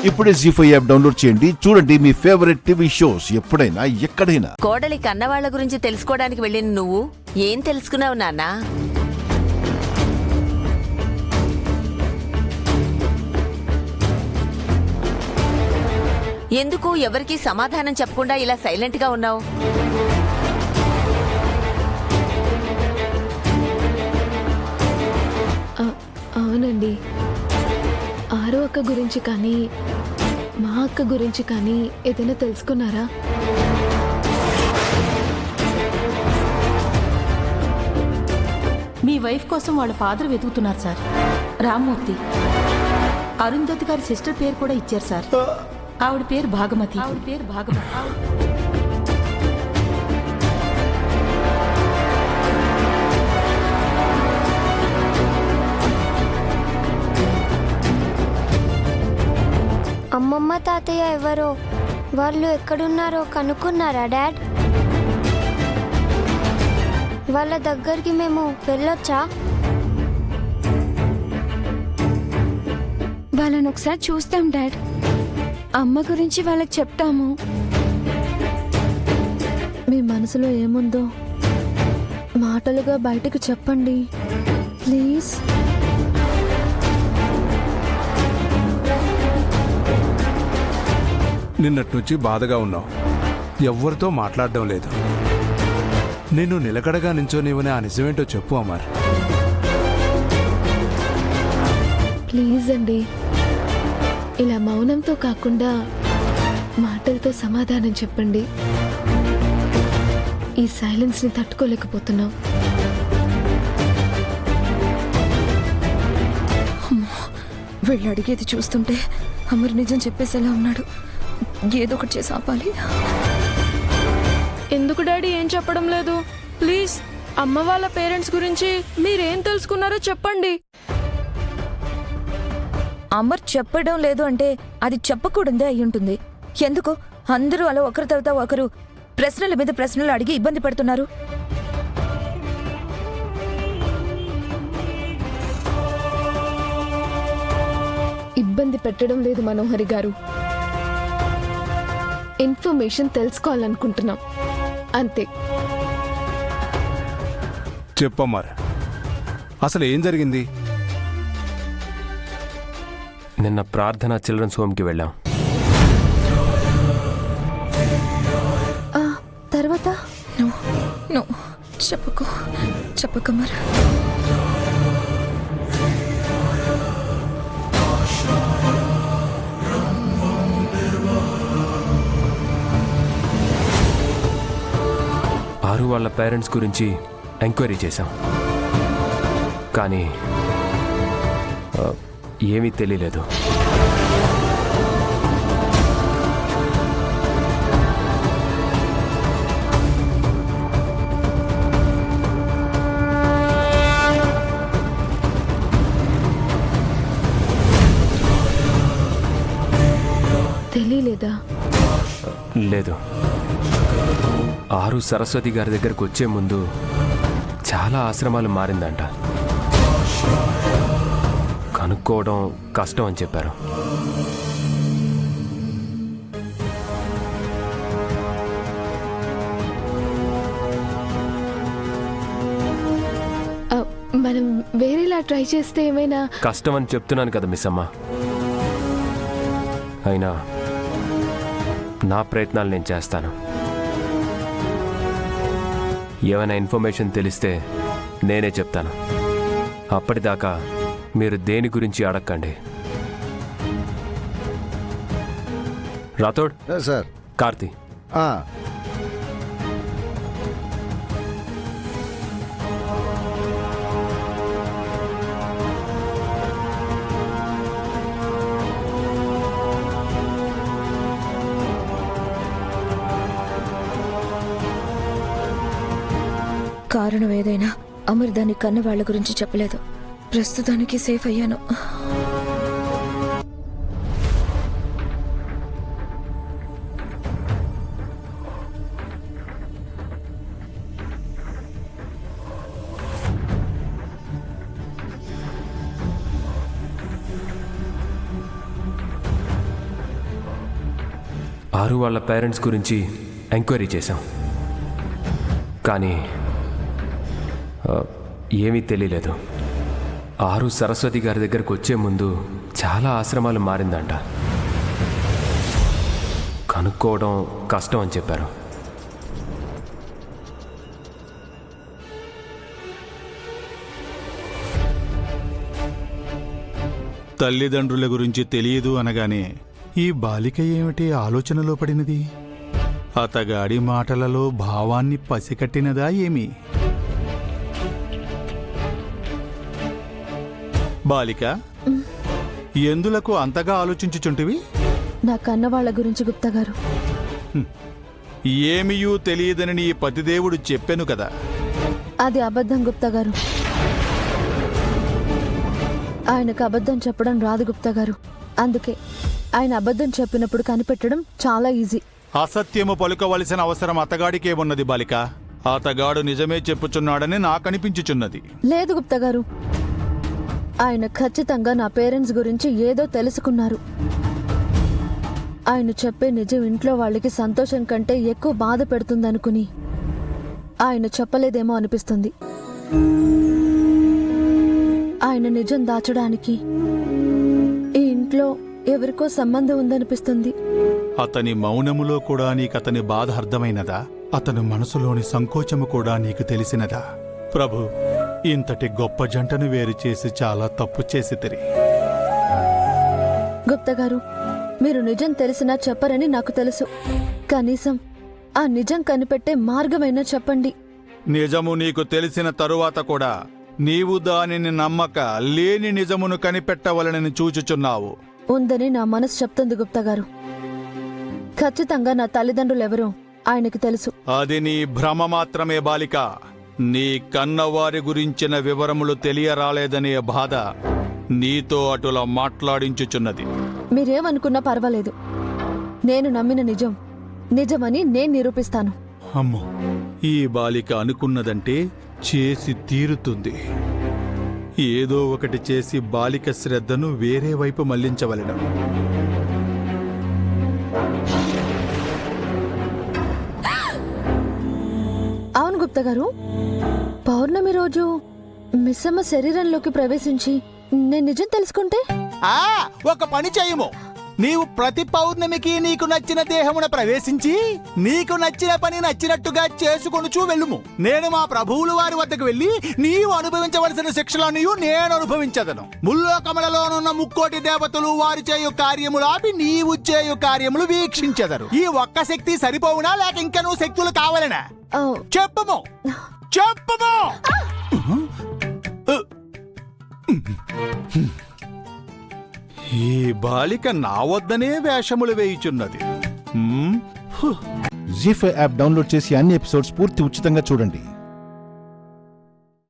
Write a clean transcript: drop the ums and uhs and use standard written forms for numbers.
ఇప్పుడే జీ5 app download చేయండి. చూడండి మీ ఫేవరెట్ టీవీ షోస్ ఎప్పుడైనా ఎక్కడైనా. కోడలి కన్నవాళ్ల గురించి తెలుసుకోవడానికి వెళ్ళిన నువ్వు ఏం తెలుసుకున్నావు నాన్నా? ఎందుకు ఎవరికీ సమాధానం చెప్పకుండా ఇలా సైలెంట్ గా ఉన్నావు? అవునండి, ఆరో అక్క గురించి కానీ మా అక్క గురించి కానీ ఏదైనా తెలుసుకున్నారా? మీ వైఫ్ కోసం వాళ్ళ ఫాదర్ వెతుకుతున్నారు సార్. రామ్మూర్తి. అరుంధతి గారి సిస్టర్ పేరు కూడా ఇచ్చారు సార్. ఆవిడ పేరు భాగమతి. అమ్మమ్మ తాతయ్య ఎవరో, వాళ్ళు ఎక్కడున్నారో కనుక్కున్నారా డాడ్? వాళ్ళ దగ్గరికి మేము వెళ్ళొచ్చా? వాళ్ళని ఒకసారి చూస్తాం డాడ్. అమ్మ గురించి వాళ్ళకి చెప్తాము. మీ మనసులో ఏముందో మాటలుగా బయటకు చెప్పండి ప్లీజ్. నిన్నటి నుంచి బాధగా ఉన్నావు, ఎవ్వరితో మాట్లాడడం లేదు. నిన్ను నిలకడగా నించోనివని ఆ నిజమేంటో చెప్పు అమర్. ప్లీజ్ అండి, ఇలా మౌనంతో కాకుండా మాటలతో సమాధానం చెప్పండి. ఈ సైలెన్స్ని తట్టుకోలేకపోతున్నాం. వీళ్ళు అడిగేది చూస్తుంటే అమర్ నిజం చెప్పేసేలా ఉన్నాడు. ఏదో ఒకటి చేసి ఆపాలి. ఎందుకు డాడీ ఏం చెప్పడం లేదు? ప్లీజ్ అమ్మ వాళ్ళ పేరెంట్స్ గురించి మీరేం తెలుసుకున్నారో చెప్పండి. అమర్ చెప్పడం లేదు అంటే అది చెప్పకూడదే అయి ఉంటుంది. ఎందుకు అందరూ అలా ఒకరి తర్వాత ఒకరు ప్రశ్నల మీద ప్రశ్నలు అడిగి ఇబ్బంది పడుతున్నారు? ఇబ్బంది పెట్టడం లేదు మనోహరి గారు, ఇన్ఫర్మేషన్ తెలుసుకోవాలనుకుంటున్నాం అంతే. చెప్పమ్మర్, అసలు ఏం జరిగింది? నిన్న ప్రార్థన చిల్డ్రన్స్ హోమ్కి వెళ్ళాం. తర్వాత చెప్పకమర్. ఆరు వాళ్ళ పేరెంట్స్ గురించి ఎంక్వైరీ చేశాం, కానీ ఏమీ తెలియలేదు. తెలియలేదా? లేదు. ఆరు సరస్వతి గారి దగ్గరకు వచ్చే ముందు చాలా ఆశ్రమాలు మారిందంట. కనుక్కోవడం కష్టం అని చెప్పారు. మనం వేరేలా ట్రై చేస్తే ఏమైనా? కష్టం అని చెప్తున్నాను కదా మిస్ అమ్మ. అయినా నా ప్రయత్నాలు నేను చేస్తాను. ఏమైనా ఇన్ఫర్మేషన్ తెలిస్తే నేనే చెప్తాను. అప్పటిదాకా మీరు దేని గురించి అడగండి. రాథోడ్ సార్. కార్తీ, కారణం ఏదైనా అమర్ దాని కన్న వాళ్ళ గురించి చెప్పలేదు. ప్రస్తుతానికి సేఫ్ అయ్యాను. ఆరు వాళ్ళ పేరెంట్స్ గురించి ఎంక్వైరీ చేశాం. కానీ ఏమీ తెలియలేదు. ఆరు సరస్వతి గారి దగ్గరకు వచ్చే ముందు చాలా ఆశ్రమాలు మారిందంట. కనుక్కోవడం కష్టం అని చెప్పారు. తల్లిదండ్రుల గురించి తెలియదు అనగానే ఈ బాలిక ఏమిటి ఆలోచనలో పడినది? అతగాడి మాటలలో భావాన్ని పసికట్టినదా ఏమి? బాలిక, ఎందులకు అంతగా ఆలోచించుచుంటివి? నా కన్న వాళ్ళ గురించి గుప్తా గారు. ఏమియూ తెలియదని నీ పతిదేవుడు చెప్పెను కదా. అది అబద్ధం గుప్తా గారు. ఆయనకు అబద్ధం చెప్పడం రాదు గుప్తా గారు. అందుకే ఆయన అబద్ధం చెప్పినప్పుడు కనిపెట్టడం చాలా ఈజీ. అసత్యము పలుకవలసిన అవసరం అతగాడికేమున్నది బాలిక? అతగాడు నిజమే చెప్పుచున్నాడని నాకనిపించుచున్నది. లేదు గుప్తా గారు, ఆయన ఖచ్చితంగా నా పేరెంట్స్ గురించి ఏదో తెలుసుకున్నారు. ఆయన చెప్పే నిజం ఇంట్లో వాళ్ళకి సంతోషం కంటే ఎక్కువ బాధ పెడుతుందనుకుని ఆయన చెప్పలేదేమో అనిపిస్తుంది. ఆయన నిజం దాచడానికి ఈ ఇంట్లో ఎవరికో సంబంధం ఉందనిపిస్తుంది. అతని మౌనములో కూడా నీకతని బాధ అర్థమైనదా? అతని మనసులోని సంకోచము కూడా నీకు తెలిసినదా? ప్రభు, ఇంతటి గొప్ప జంటను వేరు చేసి చాలా తప్పు చేసితిరి. గుప్తా గారు, మీరు నిజం తెలిసినా చెప్పరని నాకు తెలుసు. కనీసం ఆ నిజం కనిపెట్టే మార్గమైనా చెప్పండి. నిజము నీకు తెలిసిన తరువాత కూడా నీవు దానిని నమ్మక లేని నిజమును కనిపెట్టవలనని చూచుచున్నావు. ఉందని నా మనసు చెప్తుంది గుప్తా గారు. ఖచ్చితంగా నా తల్లిదండ్రులెవరో ఆయనకి తెలుసు. అది నీ భ్రమ మాత్రమే బాలిక. నీ కన్నవారి గురించిన వివరములు తెలియరాలేదనే బాధ నీతో అటులా మాట్లాడించుచున్నది. మీరేమనుకున్నా పర్వాలేదు. నేను నమ్మిన నిజం నిజమని నేను నిరూపిస్తాను. అమ్మో, ఈ బాలిక అనుకున్నదంటే చేసి తీరుతుంది. ఏదో ఒకటి చేసి బాలిక శ్రద్ధను వేరే వైపు మళ్లించవలెను. అవును గుప్తా గారు, పౌర్ణమి రోజు మిస్సమ్మ శరీరంలోకి ప్రవేశించి నేను నిజం తెలుసుకుంటే ఒక పని చేయము. నీవు ప్రతి పౌర్ణమికి నీకు నచ్చిన దేహమున ప్రవేశించి నీకు నచ్చిన పని నచ్చినట్టుగా చేసుకొనుచూ వెళ్ళుము. నేను మా ప్రభువుల వారి వద్దకు వెళ్ళి నీవు అనుభవించవలసిన శిక్షలను నేను అనుభవించదను. ముల్లోకములలోనున్న ముక్కోటి దేవతలు వారి చేయు కార్యములు ఆపి నీవు చేయు కార్యములు వీక్షించెదరు. ఈ ఒక్క శక్తి సరిపోవునా లేక ఇంకా నువ్వు శక్తులు కావాలనా? చెప్పుము, చెప్పుము. ఈ బాలిక నా వద్దనే వేషములు వేయుచున్నది. జీ5 యాప్ డౌన్లోడ్ చేసి అన్ని ఎపిసోడ్స్ పూర్తి ఉచితంగా చూడండి.